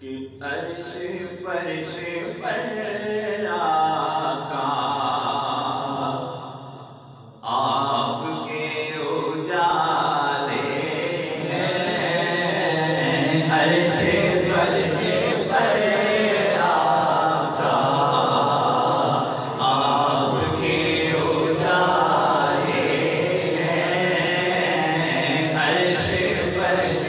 کہ عرش فرش پر آقا آپ کے اجالے ہیں، عرش فرش پر آقا آپ کے اجالے ہیں، عرش فرش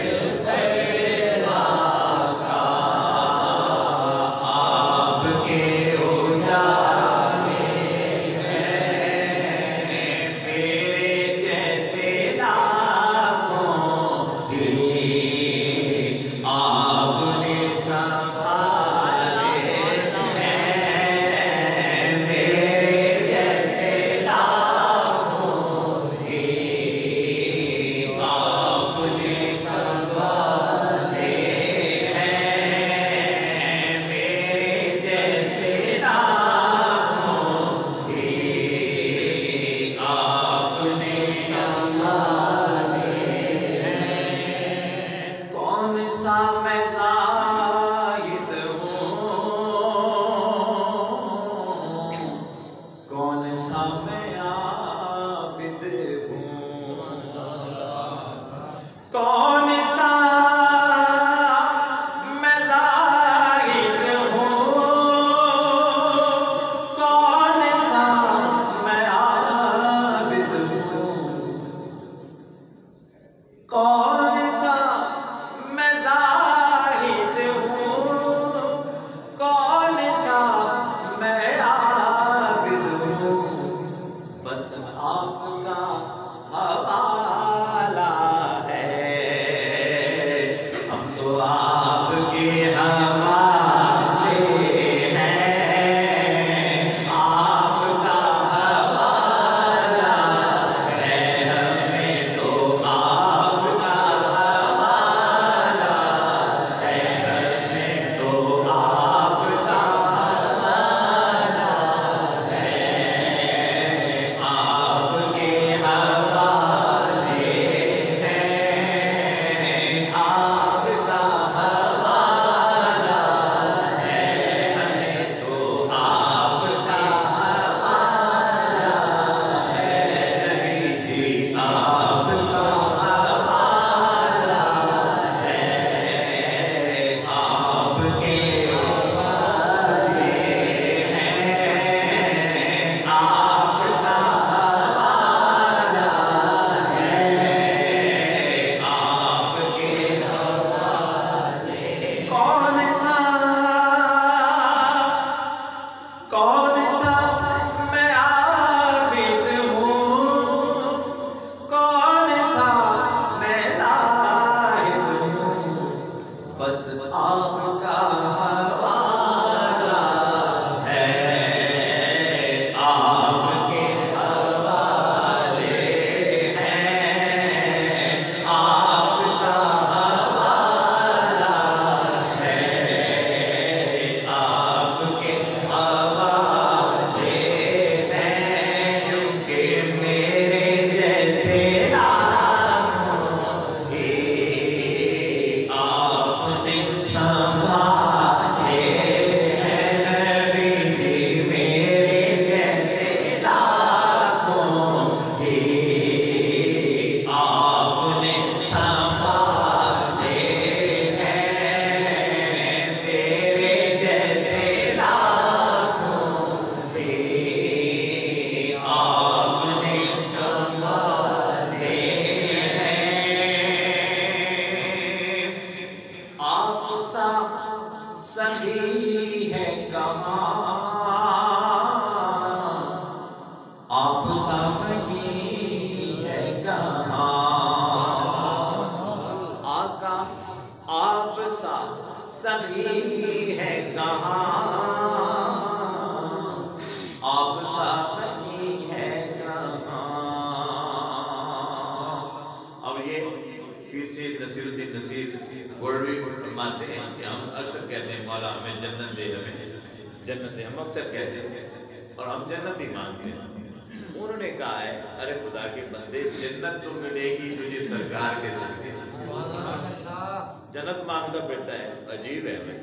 سخی ہے کہاں، آپ سا سخی ہے کہاں، آقا آپ سا سخی ہے کہاں، آپ سا سخی ہے کہاں۔ اب یہ پیر سید نصیر الدین نصیر گوڑوی فرماتے ہیں کہ ہم اکثر کہتے ہیں مولا ہمیں جنت دے، ہمیں جنت دے، ہم اکثر کہتے ہیں اور ہم جنت ہی مانگتے ہیں۔ انہوں نے کہا ہے ارے خدا کے بندے، جنت تو ملے گی تجھے سرکار کے ساتھ، جنت مانگتا پھرتا ہے، عجیب ہے بھائی،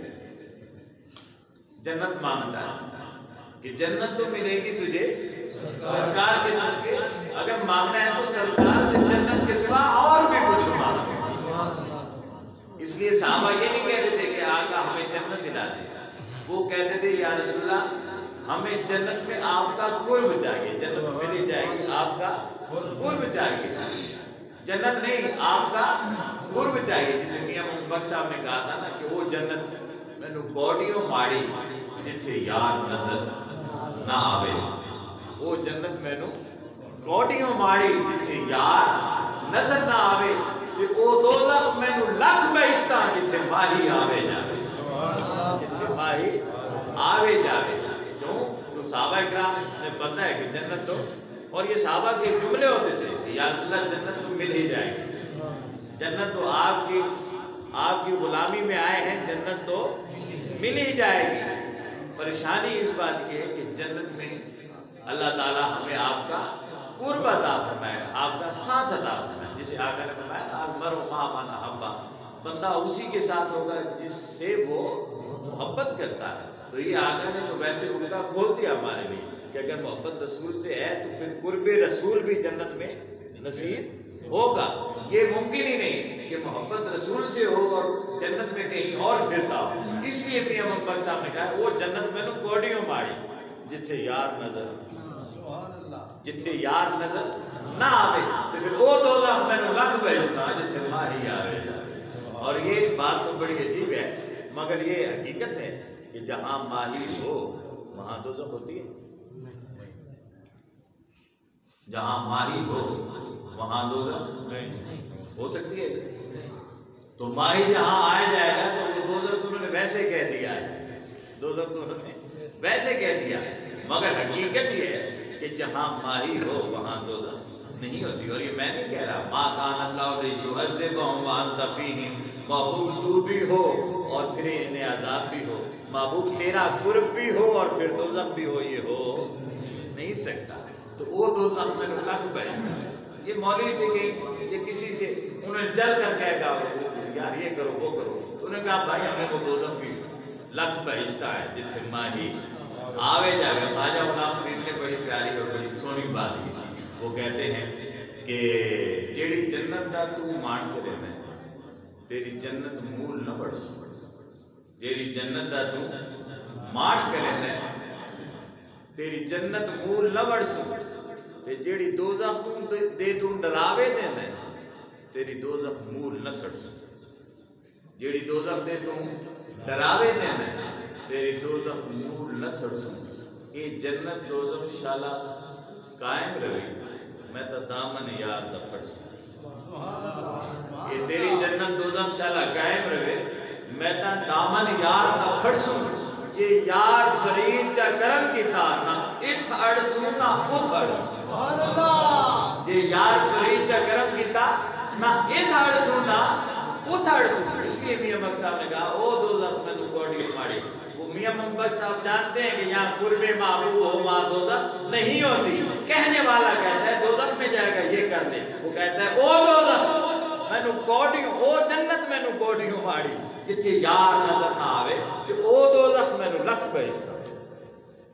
جنت مانگتا ہے کہ جنت تو ملے گی تجھے سرکار کے ساتھ، اگر مانگنا ہے تو سرکار سے جنت کے سوا اور بھی کچھ مانگنا۔ اس لیے صحابہ یہ نہیں کہتے تھے کہ آقا ہمیں جنت دلا دے، وہ کہتے تھے یا رسول اللہ ہمیں جنت میں آپ کا قرب چاہیے، جنت مل جائے گی آپ کا قرب چاہیے، جنت نہیں آپ کا قرب چاہیے۔ جسے میاں محمد بخش صاحب نے کہا تھا نا کہ وہ جنت میں کوڑیوں ماڑی جتھے یار نظر نہ آوے، وہ جنت میں کوڑیوں ماڑی جتھے یار نظر نہ آوے، کہ او دوزخ میں لکھ بہشتاں جتھے ماہی آوے جاوے، جتھے ماہی آوے جاوے۔ کیوں؟ تو صحابہ اکرام نے پتہ ہے کہ جنت تو، اور یہ صحابہ کے جملے ہوتے تھے کہ یا رسول اللہ جنت تو مل ہی جائے گی، جنت تو آپ کی غلامی میں آئے ہیں، جنت تو مل ہی جائے گی۔ پریشانی اس بات کی ہے کہ جنت میں اللہ تعالی ہمیں آپ کا قرب عطا فرمائے، آپ کا ساتھ عطا فرمائے، جسے آقا نے فرمایا المرء مع من احب، بندہ اسی کے ساتھ ہوگا جس سے وہ محبت کرتا ہے۔ تو یہ آقا نے تو ویسے عقدہ کھول دیا ہمارے لیے کہ اگر محبت رسول سے ہے تو پھر قرب رسول بھی جنت میں نصیب ہوگا۔ یہ ممکن ہی نہیں کہ محبت رسول سے ہو اور جنت میں کہیں اور پھرتا ہو۔ اس لیے میاں محمد بخش صاحب نے کہا وہ جنت میں کوڑیوں ماڑی جتھے یار نظر، جتھے یار نظر نہ آوے، تو پھر وہ دوزخ میں لکھ بہشتاں جتھے ماہی آوے جاوے۔ اور یہ بات تو بڑی عجیب ہے، مگر یہ حقیقت ہے کہ جہاں ماہی ہو وہاں دوزخ ہوتی ہے، جہاں ماہی ہو وہاں دوزخ ہو سکتی ہے۔ تو ماہی جہاں آئے جائے گا تو وہ دوزخ انہوں نے ویسے کہہ دیا ہے، دوزخ تو انہوں نے ویسے کہہ دیا ہے، مگر حقیقت یہ ہے کہ جہاں ماہی ہو وہاں دوزخ نہیں ہوتی۔ اور یہ میں نہیں کہہ رہا، ما کان اللہ لیعذبہم وانت فیہم، محبوب تو بھی ہو اور پھر انہیں عذاب بھی ہو، محبوب تیرا قرب بھی ہو اور پھر دوزخ بھی ہو، یہ ہو نہیں سکتا۔ تو وہ دوزخ میں لکھ بہشتاں، یہ مولوی سے کہیں یہ کسی سے انہوں نے جل کر کہہ کہا یار یہ کرو وہ کرو، تو انہوں نے کہا بھائی ہمیں وہ دوزخ بھی لکھ بہشتاں ہے جتھے ماہی آوے جاوے۔ خواجہ غلام فرید نے بڑی پیاری اور بڑی سونی بات کی تھی، وہ کہتے ہیں کہ جیڑی جنت دا تو مان کے رہنا ہے تیری جنت مول نہ بڑھ سو، جیڑی جنت دا تو مان کے رہنا ہے تیری جنت مول نہ بڑھ سو، تے جیڑی دوزخ تو دے تو ڈراوے دینا ہے تیری دوزخ مول نہ سڑ سو، جیڑی دوزخ دے تو ڈراوے دینا ہے تیری دوزخ مول نہ سڑ سو۔ یہ جنت دوزخ شالا قائم رہے، میں تا دامن یار دا پھڑ سو، یہ تیری جنت دوزخ شالا قائم رہے، میں تا دامن یار دا پھڑ سو۔ یہ یار فرید جا کرم کی تار نہ اتھ اڑ سو نہ اتھ اڑ سو، یہ یار فرید جا کرم کی تار نہ اتھ اڑ سو نہ اتھ اڑ سو۔ اس لیے میاں محمد صاحب نے کہا او دوزخ میں تو کوڑی ماڑی، وہ میاں محمد صاحب جانتے ہیں کہ یہاں قرب محبوب ہو وہاں دوزخ نہیں ہوتی۔ کہنے والا کہتا ہے دوزخ میں جائے گا یہ کر لے، وہ کہتا ہے او دوزخ میں نو کوڑیوں، او جنت میں نو کوڑیوں ماڑی جتھے یار نظر نہ آوے، کہ او دوزخ میں نو لکھ بہشتاں،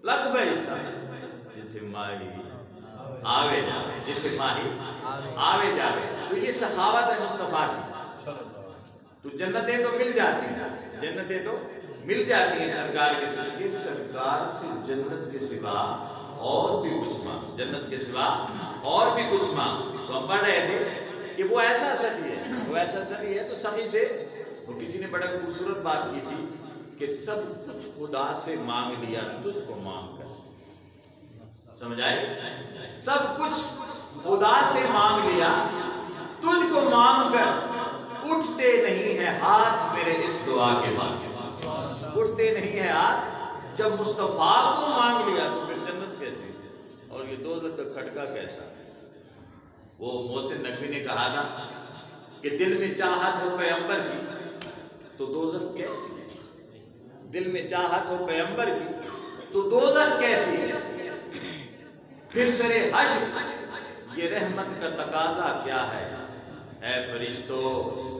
لکھ بہشتاں جتھے ماہی آوے جاوے، جتھے ماہی آوے جاوے۔ تو یہ سخاوت ہے مصطفیٰ کی۔ تو جنتیں تو مل جاتی ہیں، جنتیں تو مل جاتی ہیں سرکار کے ساتھ، کہ سرکار سے جنت کے سوا اور بھی کچھ مانگ، جنت کے سوا اور بھی کچھ مانگ۔ تو ہم پڑھ رہے تھے کہ وہ ایسا سخی ہے، وہ ایسا سخی ہے، تو سخی سے وہ کسی نے بڑا خوبصورت بات کی تھی کہ سب کچھ خدا سے مانگ لیا تجھ کو مانگ کر، سمجھ آئے؟ سب کچھ خدا سے مانگ لیا تجھ کو مانگ کر، اٹھتے نہیں ہیں ہاتھ میرے اس دعا کے بعد، اٹھتے نہیں ہیں ہاتھ۔ جب مصطفیٰ کو مانگ لیا تو پھر جنت کیسے اور یہ دوزخ کا کھٹکا کیسا؟ وہ محسن نقوی نے کہا تھا کہ دل میں چاہت ہو پیغمبر کی تو دوزخ کیسی ہے، دل میں چاہت ہو پیغمبر کی تو دوزخ کیسی ہے، پھر سرے حشر یہ رحمت کا تقاضا کیا ہے، اے فرشتو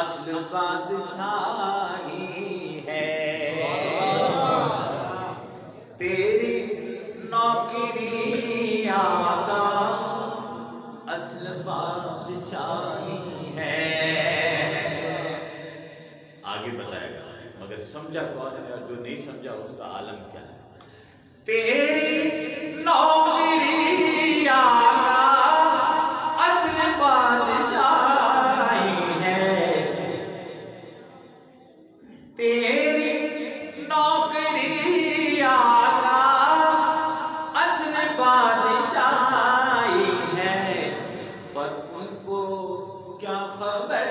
اصل بادشاہی ہے، تیری نوکری آقا اصل بادشاہی ہے۔ آگے بتائے گا مگر سمجھا کون ہے اور جو نہیں سمجھا اس کا عالم کیا ہے۔ تیری نوکری آقا اصل بادشاہی ہے، تیری نوکری آقا اصل بادشاہی ہے، پر ان کو کیا خبر